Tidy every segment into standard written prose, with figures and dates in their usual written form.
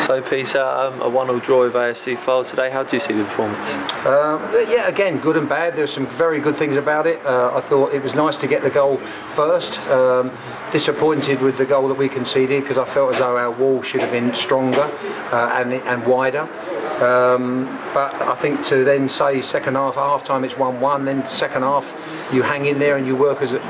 So Peter, a 1-1 draw with AFC Fylde today. How do you see the performance? Yeah, again, good and bad. There's some very good things about it. I thought it was nice to get the goal first. Disappointed with the goal that we conceded because I felt as though our wall should have been stronger and wider. But I think to then say second half, at half time it's 1-1, then second half you hang in there and you work as a,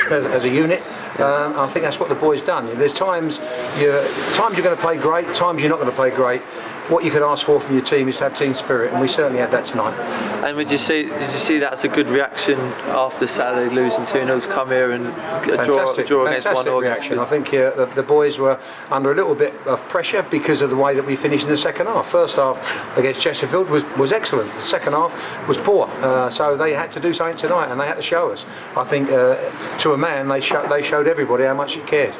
as a unit. I think that's what the boys done. There's times you're going to play great, times you're not going to play great. What you can ask for from your team is to have team spirit, and we certainly had that tonight. And did you see that's a good reaction after Saturday losing 2-0 to come here and draw against one reaction? I think the boys were under a little bit of pressure because of the way that we finished in the second half. First half against Chesterfield was excellent. The second half was poor, so they had to do something tonight, and they had to show us. I think to a man, they showed everybody how much it cared.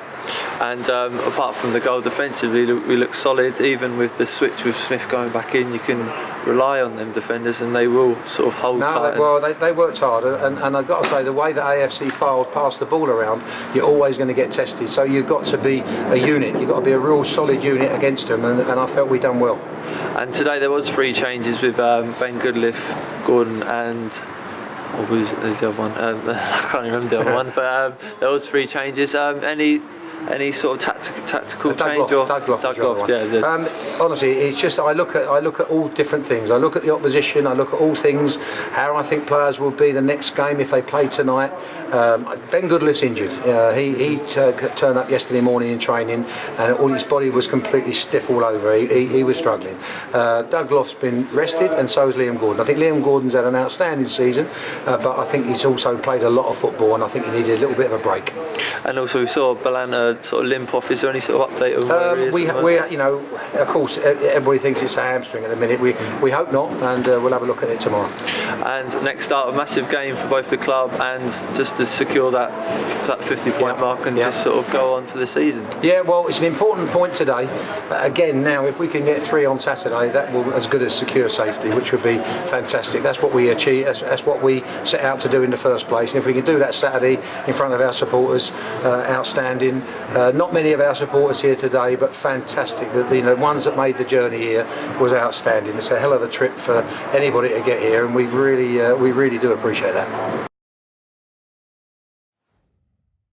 And apart from the goal defensively, we look solid. Even with the switch with Smith going back in, you can rely on them defenders, and they will sort of hold tight. They worked hard, and I've got to say, the way that AFC Fylde passed the ball around, you're always going to get tested. So you've got to be a unit. You've got to be a real solid unit against them, and I felt we done well. And today there was 3 changes with Ben Goodliff, Gordon, and who's the other one? I can't remember the other one, but there was 3 changes. Any sort of tactical change? Doug, yeah. Honestly, it's just I look at all different things. I look at the opposition. I look at all things. How I think players will be the next game if they play tonight. Ben Goodliff's injured. He turned up yesterday morning in training, and all his body was completely stiff all over. He was struggling. Doug Loft's been rested, and so has Liam Gordon. I think Liam Gordon's had an outstanding season, but I think he's also played a lot of football, and I think he needed a little bit of a break. And also we saw Balanta sort of limp off. Is there any sort of update on where he is? We you know, of course, everybody thinks it's a hamstring at the minute. We hope not, and we'll have a look at it tomorrow. And next up, a massive game for both the club and just to secure that 50-point mark and just sort of go on for the season. Yeah, well, it's an important point today. Again, now if we can get 3 on Saturday, that will as good as secure safety, which would be fantastic. That's what we achieve. That's what we set out to do in the first place. And if we can do that Saturday in front of our supporters, outstanding. Not many of our supporters here today, but fantastic. The ones that made the journey here was outstanding. It's a hell of a trip for anybody to get here, and we really do appreciate that.